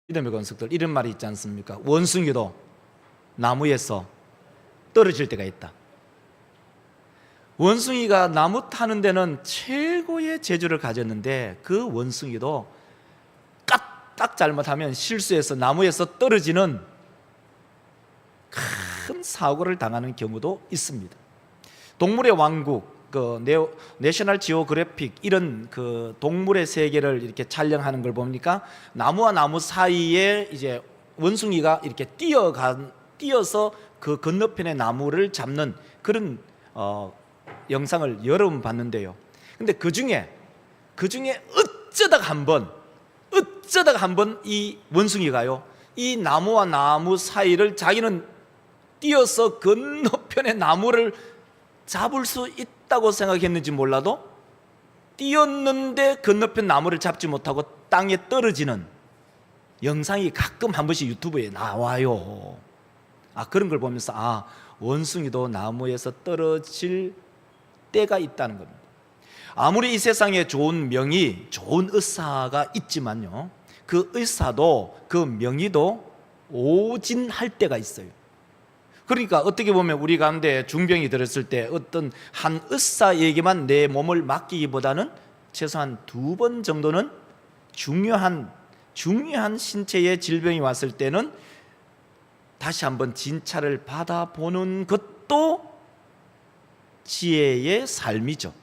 믿음의 건석들, 이런 말이 있지 않습니까? 원숭이도 나무에서 떨어질 때가 있다. 원숭이가 나무 타는 데는 최고의 재주를 가졌는데 그 원숭이도 딱 잘못하면 실수해서 나무에서 떨어지는 큰 사고를 당하는 경우도 있습니다. 동물의 왕국, 내셔널 지오그래픽 이런 동물의 세계를 이렇게 촬영하는 걸 보니까 나무와 나무 사이에 이제 원숭이가 이렇게 뛰어서 그 건너편의 나무를 잡는 그런 영상을 여러 번 봤는데요. 근데 그 중에 어쩌다가 한 번 이 원숭이가요, 이 나무와 나무 사이를 자기는 뛰어서 건너편의 나무를 잡을 수 있다고 생각했는지 몰라도 뛰었는데 건너편 나무를 잡지 못하고 땅에 떨어지는 영상이 가끔 한 번씩 유튜브에 나와요. 그런 걸 보면서 원숭이도 나무에서 떨어질 때가 있다는 겁니다. 아무리 이 세상에 좋은 명의, 좋은 의사가 있지만요, 그 의사도 그 명의도 오진할 때가 있어요. 그러니까 어떻게 보면 우리 가운데 중병이 들었을 때 어떤 한 의사에게만 내 몸을 맡기기보다는 최소한 2번 정도는 중요한 신체의 질병이 왔을 때는 다시 한번 진찰을 받아보는 것도 지혜의 삶이죠.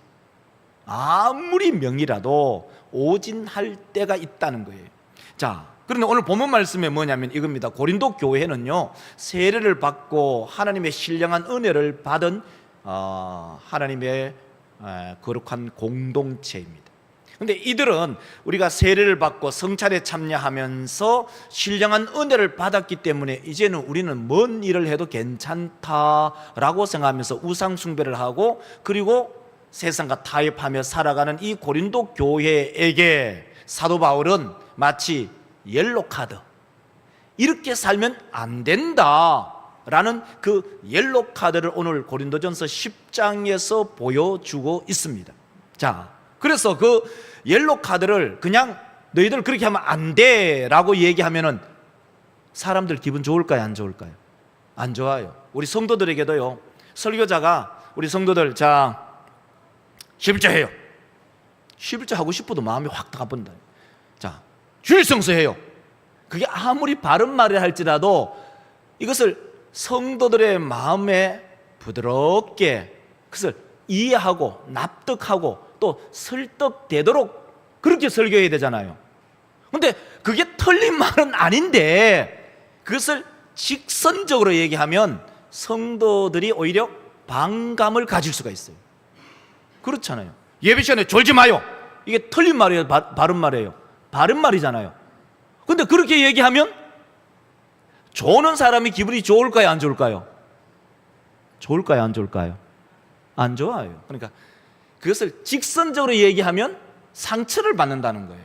아무리 명이라도 오진할 때가 있다는 거예요. 자, 그런데 오늘 본문 말씀에 뭐냐면 이겁니다. 고린도 교회는요, 세례를 받고 하나님의 신령한 은혜를 받은 하나님의 거룩한 공동체입니다. 그런데 이들은 우리가 세례를 받고 성찬에 참여하면서 신령한 은혜를 받았기 때문에 이제는 우리는 뭔 일을 해도 괜찮다라고 생각하면서 우상 숭배를 하고, 그리고 세상과 타협하며 살아가는 이 고린도 교회에게 사도 바울은 마치 옐로카드, 이렇게 살면 안 된다라는 그 옐로카드를 오늘 고린도전서 10장에서 보여주고 있습니다. 자, 그래서 그 옐로카드를 그냥 너희들 그렇게 하면 안 돼라고 얘기하면은 사람들 기분 좋을까요, 안 좋을까요? 안 좋아요. 우리 성도들에게도요, 설교자가 우리 성도들, 자, 11조 해요. 11조 하고 싶어도 마음이 확 가본다. 자, 주일 성수해요. 그게 아무리 바른 말을 할지라도 이것을 성도들의 마음에 부드럽게 그것을 이해하고 납득하고 또 설득되도록 그렇게 설교해야 되잖아요. 그런데 그게 틀린 말은 아닌데 그것을 직선적으로 얘기하면 성도들이 오히려 반감을 가질 수가 있어요. 그렇잖아요. 예배 시간에 졸지 마요. 이게 틀린 말이에요, 바른 말이에요? 바른 말이잖아요. 근데 그렇게 얘기하면 조는 사람이 기분이 좋을까요, 안 좋을까요? 좋을까요, 안 좋을까요? 안 좋아요. 그러니까 그것을 직선적으로 얘기하면 상처를 받는다는 거예요.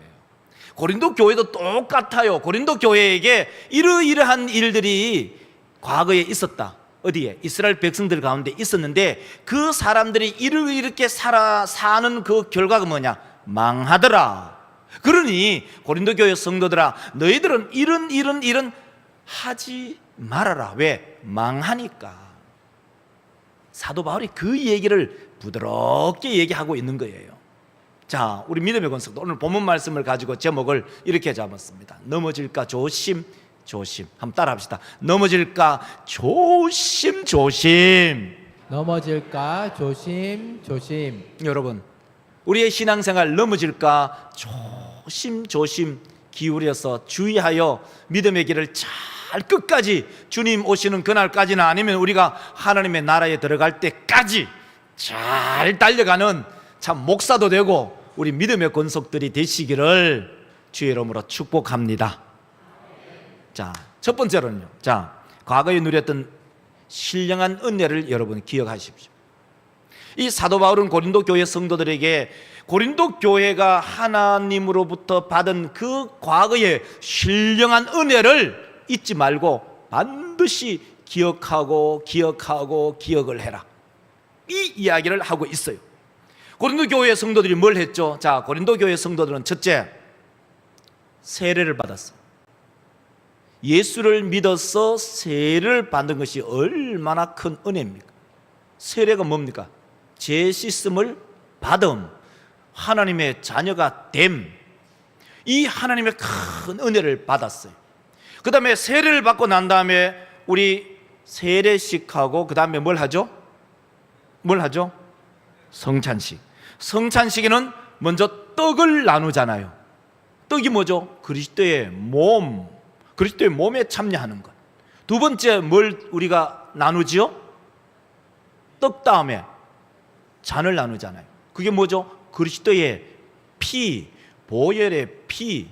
고린도 교회도 똑같아요. 고린도 교회에게 이러이러한 일들이 과거에 있었다. 어디에? 이스라엘 백성들 가운데 있었는데 그 사람들이 이렇게 사는 그 결과가 뭐냐? 망하더라. 그러니 고린도 교회 성도들아, 너희들은 이런 하지 말아라. 왜? 망하니까. 사도 바울이 그 얘기를 부드럽게 얘기하고 있는 거예요. 자, 우리 믿음의 건석도 오늘 본문 말씀을 가지고 제목을 이렇게 잡았습니다. 넘어질까 조심 조심. 한번 따라 합시다. 넘어질까 조심 조심. 넘어질까 조심 조심. 여러분, 우리의 신앙생활 넘어질까 조심 조심 기울여서 주의하여 믿음의 길을 잘 끝까지, 주님 오시는 그날까지는 아니면 우리가 하나님의 나라에 들어갈 때까지 잘 달려가는 참 목사도 되고 우리 믿음의 권속들이 되시기를 주의 이름으로 축복합니다. 자, 첫 번째로는요, 자, 과거에 누렸던 신령한 은혜를 여러분 기억하십시오. 이 사도 바울은 고린도 교회 성도들에게 고린도 교회가 하나님으로부터 받은 그 과거의 신령한 은혜를 잊지 말고 반드시 기억을 해라, 이 이야기를 하고 있어요. 고린도 교회 성도들이 뭘 했죠? 자, 고린도 교회 성도들은 첫째, 세례를 받았어요. 예수를 믿어서 세례를 받는 것이 얼마나 큰 은혜입니까? 세례가 뭡니까? 죄 씻음을 받음, 하나님의 자녀가 됨, 이 하나님의 큰 은혜를 받았어요. 그 다음에 세례를 받고 난 다음에 우리 세례식하고 그 다음에 뭘 하죠? 뭘 하죠? 성찬식. 성찬식에는 먼저 떡을 나누잖아요. 떡이 뭐죠? 그리스도의 몸, 그리스도의 몸에 참여하는 것. 두 번째 뭘 우리가 나누지요? 떡 다음에 잔을 나누잖아요. 그게 뭐죠? 그리스도의 피, 보혈의 피.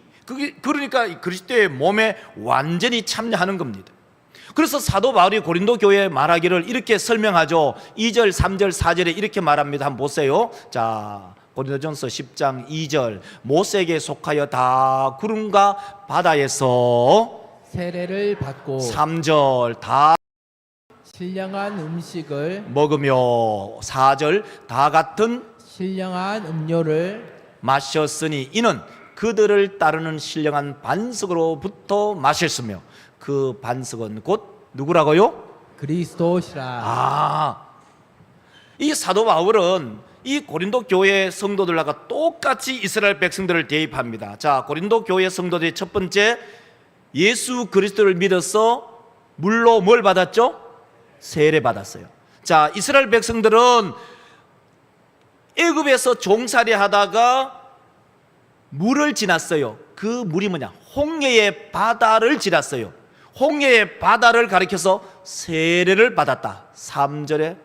그러니까 그리스도의 몸에 완전히 참여하는 겁니다. 그래서 사도 바울이 고린도 교회에 말하기를 이렇게 설명하죠. 2절, 3절, 4절에 이렇게 말합니다. 한번 보세요. 자, 고린도전서 10장 2절. 모세에게 속하여 다 구름과 바다에서 세례를 받고 3절 다 신령한 음식을 먹으며 4절 다 같은 신령한 음료를 마셨으니 이는 그들을 따르는 신령한 반석으로부터 마셨으며 그 반석은 곧 누구라고요? 그리스도시라. 이 사도 바울은 이 고린도 교회 성도들과 똑같이 이스라엘 백성들을 대입합니다. 자, 고린도 교회 성도들이 첫 번째 예수 그리스도를 믿어서 물로 뭘 받았죠? 세례 받았어요. 자, 이스라엘 백성들은 애굽에서 종살이 하다가 물을 지났어요. 그 물이 뭐냐? 홍해의 바다를 지났어요. 홍해의 바다를 가리켜서 세례를 받았다. 3절에.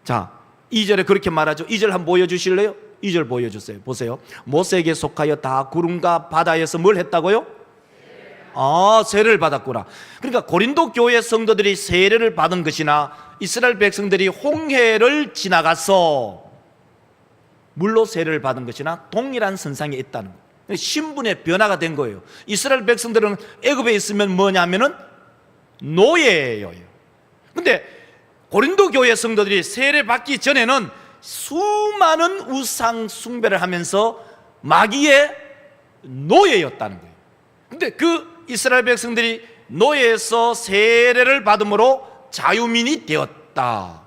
자, 2절에 그렇게 말하죠. 2절 한번 보여주실래요? 2절 보여주세요. 보세요. 모세에게 속하여 다 구름과 바다에서 뭘 했다고요? 세례를 받았구나. 그러니까 고린도 교회 성도들이 세례를 받은 것이나 이스라엘 백성들이 홍해를 지나가서 물로 세례를 받은 것이나 동일한 선상에 있다는 거예요. 신분의 변화가 된 거예요. 이스라엘 백성들은 애굽에 있으면 뭐냐면은 노예예요. 근데 고린도 교회 성도들이 세례 받기 전에는 수많은 우상 숭배를 하면서 마귀의 노예였다는 거예요. 근데 그 이스라엘 백성들이 노예에서 세례를 받음으로 자유민이 되었다.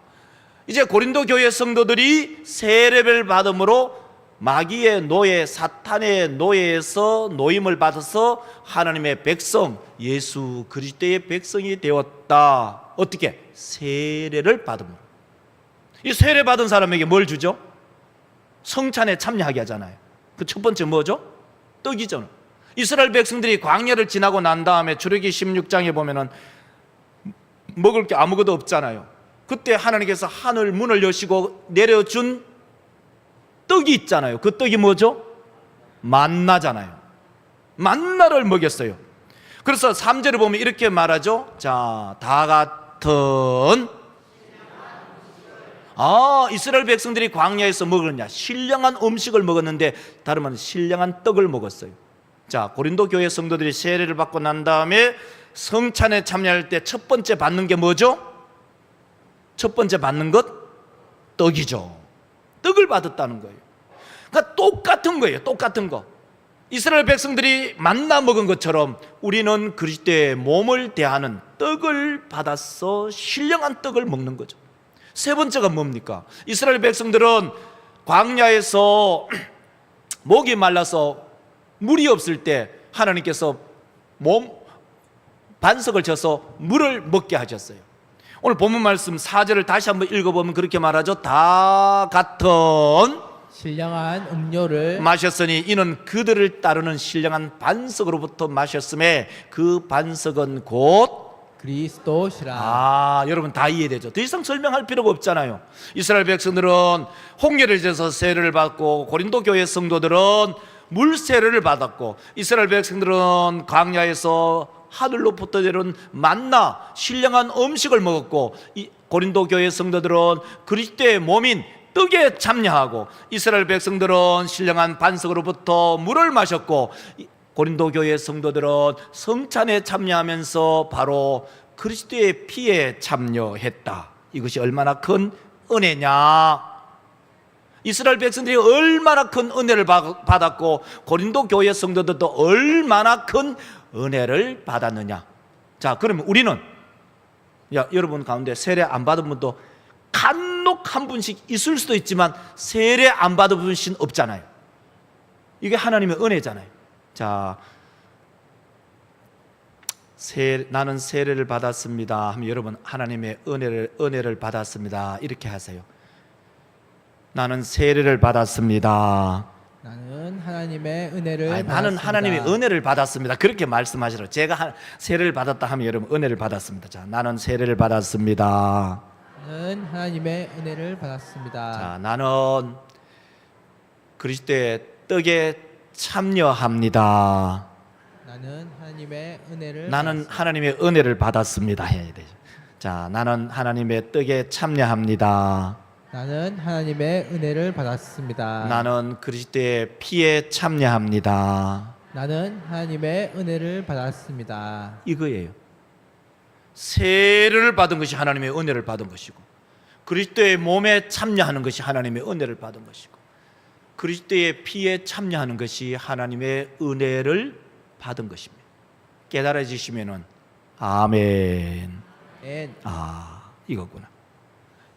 이제 고린도 교회 성도들이 세례를 받음으로 마귀의 노예, 사탄의 노예에서 노임을 받아서 하나님의 백성, 예수 그리스도의 백성이 되었다. 어떻게? 세례를 받음으로. 이 세례 받은 사람에게 뭘 주죠? 성찬에 참여하게 하잖아요. 그 첫 번째 뭐죠? 떡이죠. 이스라엘 백성들이 광야를 지나고 난 다음에 출애굽기 16장에 보면은 먹을 게 아무것도 없잖아요. 그때 하나님께서 하늘 문을 여시고 내려준 떡이 있잖아요. 그 떡이 뭐죠? 만나잖아요. 만나를 먹였어요. 그래서 3절에 보면 이렇게 말하죠. 자, 다 같은 이스라엘 백성들이 광야에서 먹었냐? 신령한 음식을 먹었는데 다른 말은 신령한 떡을 먹었어요. 자, 고린도 교회 성도들이 세례를 받고 난 다음에 성찬에 참여할 때 첫 번째 받는 게 뭐죠? 첫 번째 받는 것 떡이죠. 떡을 받았다는 거예요. 그러니까 똑같은 거예요. 똑같은 거. 이스라엘 백성들이 만나 먹은 것처럼 우리는 그리스도의 몸을 대하는 떡을 받아서 신령한 떡을 먹는 거죠. 세 번째가 뭡니까? 이스라엘 백성들은 광야에서 목이 말라서 물이 없을 때 하나님께서 반석을 쳐서 물을 먹게 하셨어요. 오늘 본문 말씀 4절을 다시 한번 읽어보면 그렇게 말하죠. 다 같은 신령한 음료를 마셨으니 이는 그들을 따르는 신령한 반석으로부터 마셨음에 그 반석은 곧 그리스도시라. 여러분 다 이해되죠? 더 이상 설명할 필요가 없잖아요. 이스라엘 백성들은 홍해를 지나서 세례를 받고 고린도 교회 성도들은 물 세례를 받았고 이스라엘 백성들은 광야에서 하늘로부터 내려온 만나 신령한 음식을 먹었고 고린도 교회 성도들은 그리스도의 몸인 떡에 참여하고 이스라엘 백성들은 신령한 반석으로부터 물을 마셨고 고린도 교회 성도들은 성찬에 참여하면서 바로 그리스도의 피에 참여했다. 이것이 얼마나 큰 은혜냐. 이스라엘 백성들이 얼마나 큰 은혜를 받았고 고린도 교회 성도들도 얼마나 큰 은혜를 받았느냐? 자, 그러면 우리는 여러분 가운데 세례 안 받은 분도 간혹 한 분씩 있을 수도 있지만 세례 안 받은 분씩 없잖아요. 이게 하나님의 은혜잖아요. 자, 나는 세례를 받았습니다 하면 여러분 하나님의 은혜를 받았습니다 이렇게 하세요. 나는 세례를 받았습니다. 나는 하나님의 은혜를 받았습니다. 나는 하나님의 은혜를 받았습니다. 그렇게 말씀하시라. 제가 세례를 받았다 하면 여러분 은혜를 받았습니다. 자, 나는 세례를 받았습니다. 나는 하나님의 은혜를 받았습니다. 자, 나는 그리스도의 떡에 참여합니다. 나는 하나님의 은혜를 나는 하나님의 은혜를 받았습니다 해야 되죠. 자, 나는 하나님의 떡에 참여합니다. 나는 하나님의 은혜를 받았습니다. 나는 그리스도의 피에 참여합니다. 나는 하나님의 은혜를 받았습니다. 이거예요. 세례를 받은 것이 하나님의 은혜를 받은 것이고, 그리스도의 몸에 참여하는 것이 하나님의 은혜를 받은 것이고, 그리스도의 피에 참여하는 것이 하나님의 은혜를 받은 것입니다. 깨달아지시면은 아멘. 이거구나.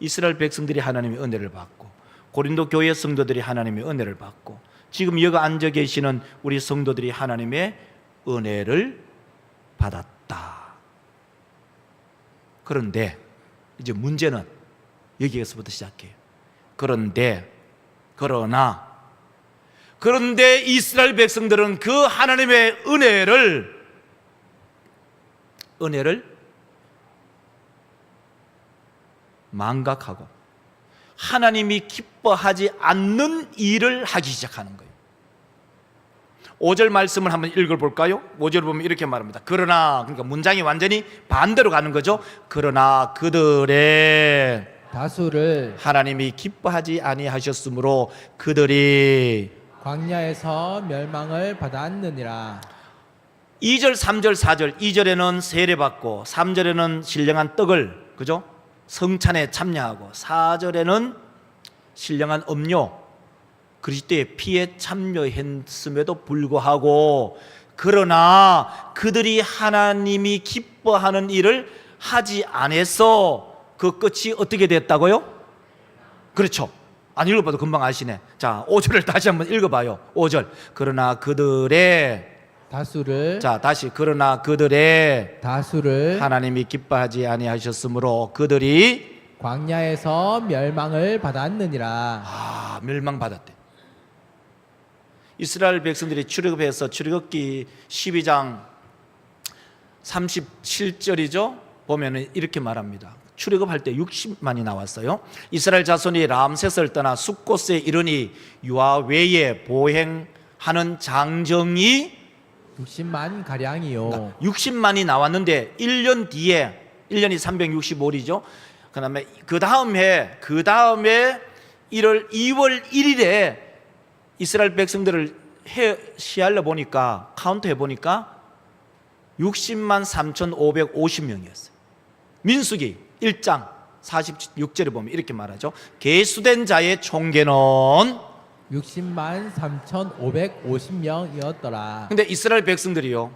이스라엘 백성들이 하나님의 은혜를 받고, 고린도 교회 성도들이 하나님의 은혜를 받고, 지금 여기 앉아 계시는 우리 성도들이 하나님의 은혜를 받았다. 그런데 이제 문제는 여기에서부터 시작해요. 그러나 이스라엘 백성들은 그 하나님의 은혜를 망각하고 하나님이 기뻐하지 않는 일을 하기 시작하는 거예요. 5절 말씀을 한번 읽어볼까요? 5절 보면 이렇게 말합니다. 그러나, 그러니까 문장이 완전히 반대로 가는 거죠. 그러나 그들의 다수를 하나님이 기뻐하지 아니하셨으므로 그들이 광야에서 멸망을 받았느니라. 2절, 3절, 4절 2절에는 세례받고 3절에는 신령한 떡을, 그죠? 성찬에 참여하고 4절에는 신령한 음료, 그리스도의 피에 참여했음에도 불구하고, 그러나 그들이 하나님이 기뻐하는 일을 하지 않아서 그 끝이 어떻게 됐다고요? 그렇죠. 안 읽어봐도 금방 아시네. 자, 5절을 다시 한번 읽어봐요. 5절. 그러나 그들의 다수를 자, 다시 그러나 그들의 다수를 하나님이 기뻐하지 아니하셨으므로 그들이 광야에서 멸망을 받았느니라. 멸망받았대. 이스라엘 백성들이 출애굽해서 출애굽기 12장 37절이죠. 보면은 이렇게 말합니다. 출애굽할 때 60만이 나왔어요. 이스라엘 자손이 람셋을 떠나 숫곳에 이르니 유아 외에 보행하는 장정이 60만 가량이요. 60만이 나왔는데 1년 뒤에 1년이 365일이죠. 그다음에 그 다음에 1월 2월 1일에 이스라엘 백성들을 시할려 보니까 카운트 해 보니까 60만 3,550명이었어요. 민수기 1장 46절에 보면 이렇게 말하죠. 계수된 자의 총계는 60만 3,550명이었더라. 근데 이스라엘 백성들이요,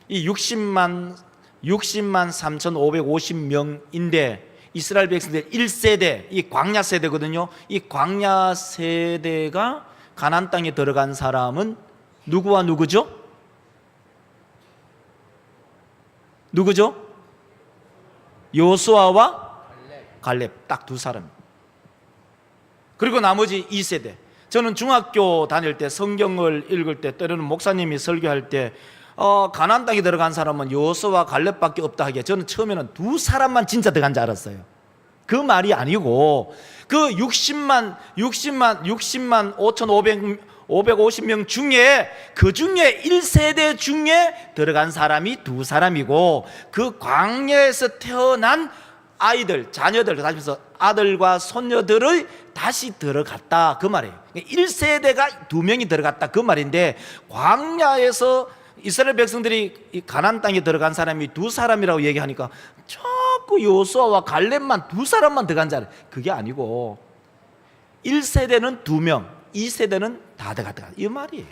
이 60만 3,550명인데 이스라엘 백성들 1세대, 이 광야 세대거든요. 이 광야 세대가 가나안 땅에 들어간 사람은 누구와 누구죠? 누구죠? 요수아와 갈렙, 딱 두 사람. 그리고 나머지 2세대. 저는 중학교 다닐 때 성경을 읽을 때 때로는 목사님이 설교할 때 가나안 땅에 들어간 사람은 여호수아와 갈렙밖에 없다 하기에 저는 처음에는 두 사람만 진짜 들어간 줄 알았어요. 그 말이 아니고 그 60만 550명 중에 그 중에 1세대 중에 들어간 사람이 두 사람이고, 그 광야에서 태어난 아이들, 자녀들, 다시서 아들과 손녀들을 다시 들어갔다, 그 말이에요. 1세대가 2명이 들어갔다, 그 말인데, 광야에서 이스라엘 백성들이 이 가나안 땅에 들어간 사람이 두 사람이라고 얘기하니까 자꾸 여호수아와 갈렙만 두 사람만 들어간 줄 알아요. 그게 아니고 1세대는 2명, 2세대는 다 들어갔다, 이 말이에요.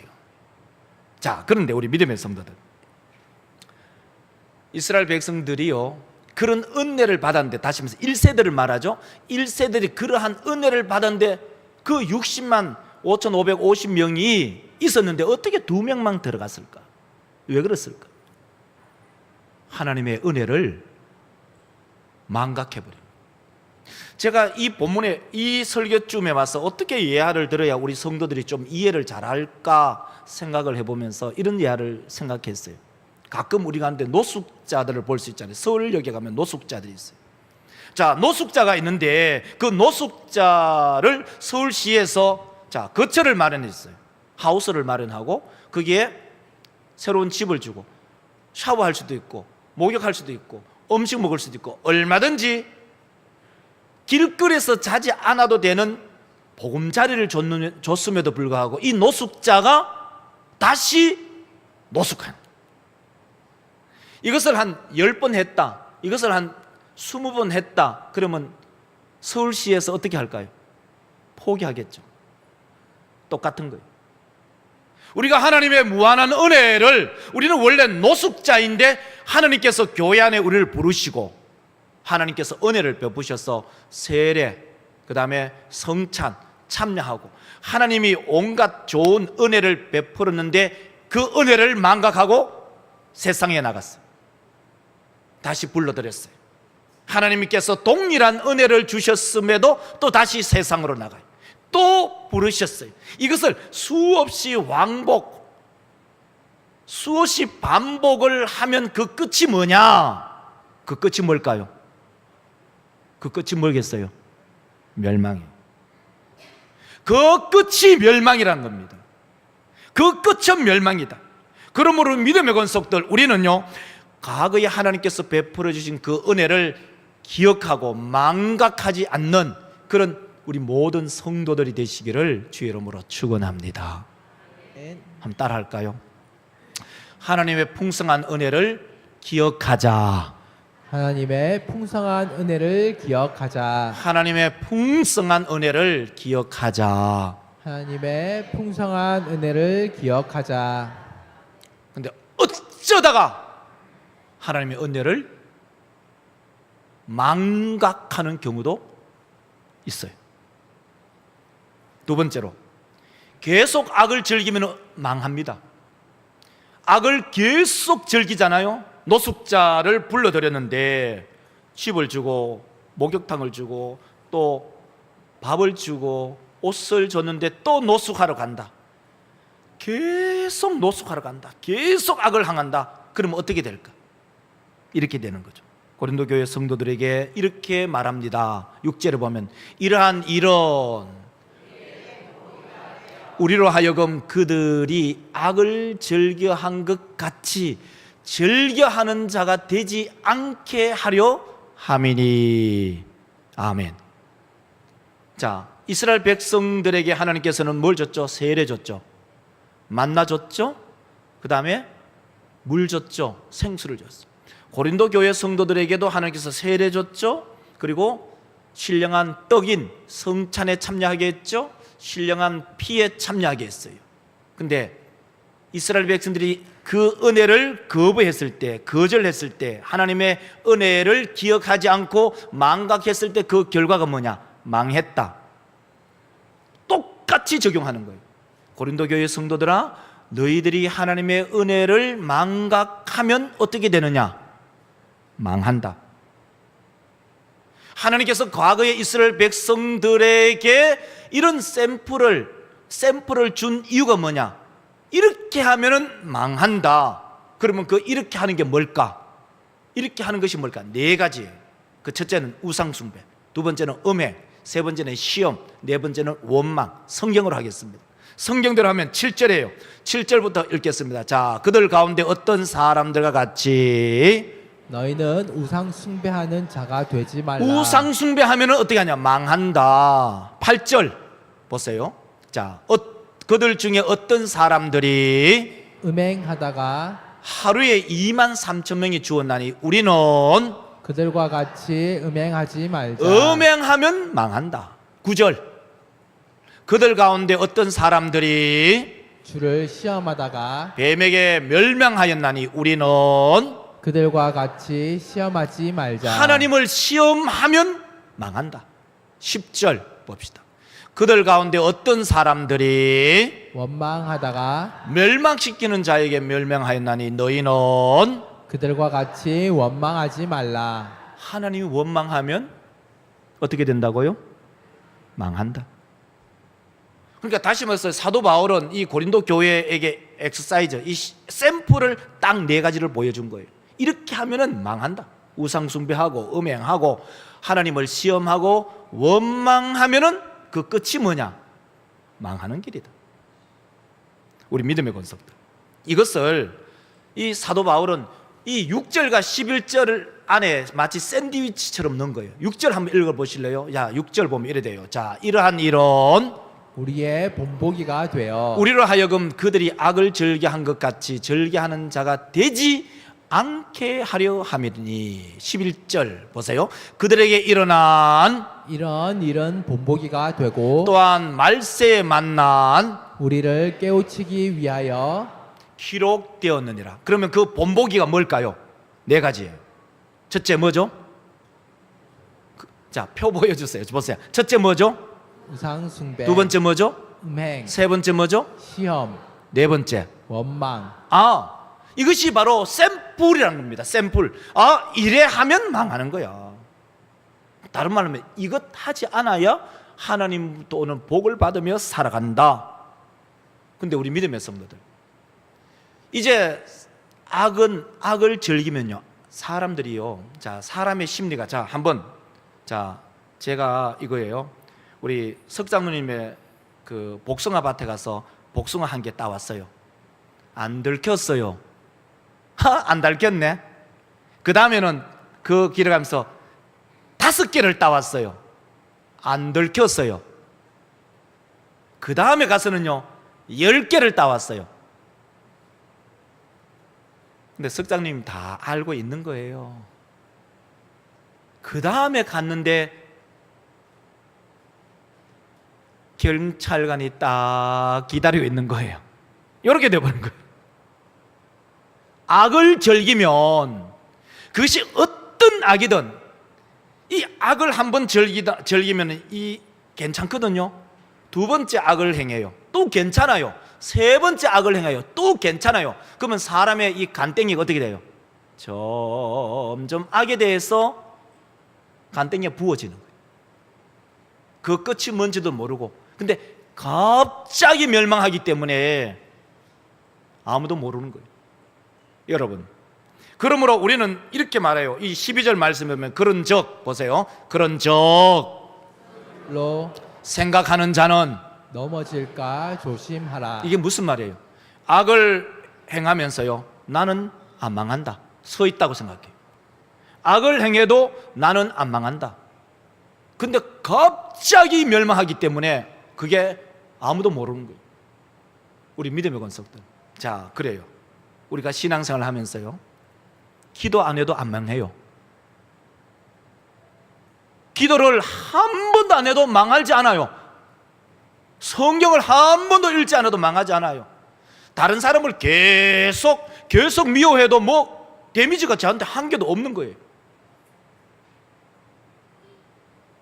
자, 그런데 우리 믿음의 성도들, 이스라엘 백성들이요 그런 은혜를 받았는데, 다시 말해서 1세대를 말하죠. 1세들이 그러한 은혜를 받았는데 그 60만 5,550명이 있었는데 어떻게 2명만 들어갔을까? 왜 그랬을까? 하나님의 은혜를 망각해버려. 제가 이 본문에 이 설교쯤에 와서 어떻게 예화를 들어야 우리 성도들이 좀 이해를 잘할까 생각을 해보면서 이런 예화를 생각했어요. 가끔 우리가 하는데 노숙자들을 볼 수 있잖아요. 서울역에 가면 노숙자들이 있어요. 자, 노숙자가 있는데 그 노숙자를 서울시에서 자, 거처를 마련했어요. 하우스를 마련하고 거기에 새로운 집을 주고 샤워할 수도 있고 목욕할 수도 있고 음식 먹을 수도 있고 얼마든지 길거리에서 자지 않아도 되는 보금자리를 줬음에도 불구하고 이 노숙자가 다시 노숙한, 이것을 한 10번 했다, 이것을 한 20번 했다, 그러면 서울시에서 어떻게 할까요? 포기하겠죠. 똑같은 거예요. 우리가 하나님의 무한한 은혜를, 우리는 원래 노숙자인데 하나님께서 교회 안에 우리를 부르시고 하나님께서 은혜를 베푸셔서 세례, 그 다음에 성찬 참여하고 하나님이 온갖 좋은 은혜를 베풀었는데 그 은혜를 망각하고 세상에 나갔어요. 다시 불러들였어요. 하나님께서 동일한 은혜를 주셨음에도 또 다시 세상으로 나가요. 또 부르셨어요. 이것을 수없이 왕복, 수없이 반복을 하면 그 끝이 뭐냐? 그 끝이 뭘까요? 그 끝이 뭐겠어요? 멸망이에요. 그 끝이 멸망이라는 겁니다. 그 끝은 멸망이다. 그러므로 믿음의 권속들, 우리는요 과거에 하나님께서 베풀어 주신 그 은혜를 기억하고 망각하지 않는 그런 우리 모든 성도들이 되시기를 주의 이름으로 축원합니다. 한번 따라할까요? 하나님의 풍성한 은혜를 기억하자. 하나님의 풍성한 은혜를 기억하자. 하나님의 풍성한 은혜를 기억하자. 하나님의 풍성한 은혜를 기억하자. 근데 어쩌다가 하나님의 은혜를 망각하는 경우도 있어요. 두 번째로, 계속 악을 즐기면 망합니다. 악을 계속 즐기잖아요. 노숙자를 불러들였는데 집을 주고 목욕탕을 주고 또 밥을 주고 옷을 줬는데 또 노숙하러 간다. 계속 노숙하러 간다. 계속 악을 행한다. 그러면 어떻게 될까? 이렇게 되는 거죠. 고린도 교회 성도들에게 이렇게 말합니다. 6절에 보면 이러한 일은 우리로 하여금 그들이 악을 즐겨한 것 같이 즐겨하는 자가 되지 않게 하려 함이니. 아멘. 자, 이스라엘 백성들에게 하나님께서는 뭘 줬죠? 세례 줬죠. 만나 줬죠. 그 다음에 물 줬죠. 생수를 줬어요. 고린도 교회 성도들에게도 하나님께서 세례 줬죠. 그리고 신령한 떡인 성찬에 참여하게 했죠. 신령한 피에 참여하게 했어요. 근데 이스라엘 백성들이 그 은혜를 거부했을 때, 거절했을 때, 하나님의 은혜를 기억하지 않고 망각했을 때 그 결과가 뭐냐? 망했다. 똑같이 적용하는 거예요. 고린도 교회 성도들아, 너희들이 하나님의 은혜를 망각하면 어떻게 되느냐? 망한다. 하나님께서 과거에 이스라엘 백성들에게 이런 샘플을 준 이유가 뭐냐? 이렇게 하면은 망한다. 그러면 그 이렇게 하는 게 뭘까? 이렇게 하는 것이 뭘까? 4가지예요. 그 첫째는 우상숭배, 두 번째는 음행, 세 번째는 시험, 네 번째는 원망. 성경으로 하겠습니다. 성경대로 하면 7절이에요. 7절부터 읽겠습니다. 자, 그들 가운데 어떤 사람들과 같이 너희는 우상 숭배하는 자가 되지 말라. 우상 숭배하면은 어떻게 하냐? 망한다. 8절 보세요. 자, 그들 중에 어떤 사람들이 음행하다가 하루에 23,000명이 죽었나니 우리는 그들과 같이 음행하지 말자. 음행하면 망한다. 9절 그들 가운데 어떤 사람들이 주를 시험하다가 뱀에게 멸망하였나니 우리는 그들과 같이 시험하지 말자. 하나님을 시험하면 망한다. 10절 봅시다. 그들 가운데 어떤 사람들이 원망하다가 멸망시키는 자에게 멸망하였나니 너희는 그들과 같이 원망하지 말라. 하나님이 원망하면 어떻게 된다고요? 망한다. 그러니까 다시 말해서 사도 바울은 이 고린도 교회에게 엑서사이즈, 이 샘플을 딱 네 가지를 보여준 거예요. 이렇게 하면은 망한다. 우상 숭배하고 음행하고 하나님을 시험하고 원망하면은 그 끝이 뭐냐? 망하는 길이다. 우리 믿음의 권속들, 이것을 이 사도 바울은 이 6절과 11절 안에 마치 샌드위치처럼 넣은 거예요. 6절 한번 읽어보실래요? 자, 6절 보면 이래 돼요. 자, 이러한 일은 우리의 본보기가 되어 우리로 하여금 그들이 악을 즐겨한 것 같이 즐겨하는 자가 되지 않게 하려 함이니. 11절 보세요. 그들에게 일어난 이런 일은 본보기가 되고 또한 말세에 만난 우리를 깨우치기 위하여 기록되었느니라. 그러면 그 본보기가 뭘까요? 네 가지예요. 첫째 뭐죠? 자, 표 보여주세요. 보세요. 첫째 뭐죠? 우상 숭배, 두 번째 뭐죠? 음행, 세 번째 뭐죠? 시험, 네 번째. 원망. 이것이 바로 샘플이라는 겁니다. 샘플. 이래 하면 망하는 거야. 다른 말로 하면 이것 하지 않아야 하나님부터 오는 복을 받으며 살아간다. 근데 우리 믿음의 성도들, 이제 악을 즐기면요, 사람들이요, 자, 사람의 심리가, 자, 한번, 자, 제가 이거예요. 우리 석장로님의 그 복숭아 밭에 가서 복숭아 한 개 따왔어요. 안 들켰어요. 안 달켰네. 그 다음에는 그 길을 가면서 5개를 따왔어요. 안 들켰어요. 그 다음에 가서는요 10개를 따왔어요. 근데 석장님 다 알고 있는 거예요. 그 다음에 갔는데 경찰관이 딱 기다리고 있는 거예요. 이렇게 돼버린 거예요. 악을 즐기면 그것이 어떤 악이든 이 악을 한번 즐기면 이 괜찮거든요. 두 번째 악을 행해요. 또 괜찮아요. 세 번째 악을 행해요. 또 괜찮아요. 그러면 사람의 이 간땡이가 어떻게 돼요? 점점 악에 대해서 간땡이가 부어지는 거예요. 그 끝이 뭔지도 모르고. 근데 갑자기 멸망하기 때문에 아무도 모르는 거예요. 여러분, 그러므로 우리는 이렇게 말해요. 이 12절 말씀에 보면 그런즉, 보세요, 그런즉 생각하는 자는 넘어질까 조심하라. 이게 무슨 말이에요? 악을 행하면서요 나는 안 망한다, 서 있다고 생각해요. 악을 행해도 나는 안 망한다. 근데 갑자기 멸망하기 때문에 그게 아무도 모르는 거예요. 우리 믿음의 권속들, 자, 그래요. 우리가 신앙생활을 하면서요 기도 안 해도 안 망해요. 기도를 한 번도 안 해도 망하지 않아요. 성경을 한 번도 읽지 않아도 망하지 않아요. 다른 사람을 계속 미워해도 뭐 데미지가 저한테 한 개도 없는 거예요.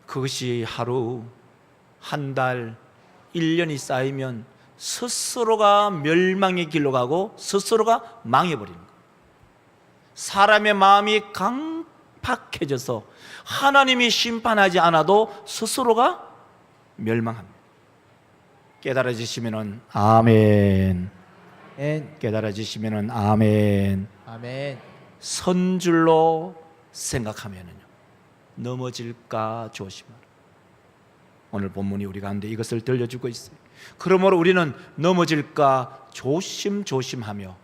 그것이 하루, 한 달, 1년이 쌓이면 스스로가 멸망의 길로 가고 스스로가 망해버리는 거예요. 사람의 마음이 강팍해져서 하나님이 심판하지 않아도 스스로가 멸망합니다. 깨달아지시면은 아멘. 깨달아지시면은 아멘. 아멘. 선줄로 생각하면은요 넘어질까 조심하라. 오늘 본문이 우리 가운데 이것을 들려주고 있어요. 그러므로 우리는 넘어질까 조심하며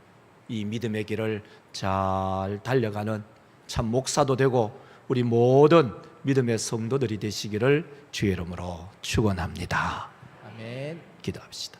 이 믿음의 길을 잘 달려가는 참 목사도 되고 우리 모든 믿음의 성도들이 되시기를 주의 이름으로 축원합니다. 아멘. 기도합시다.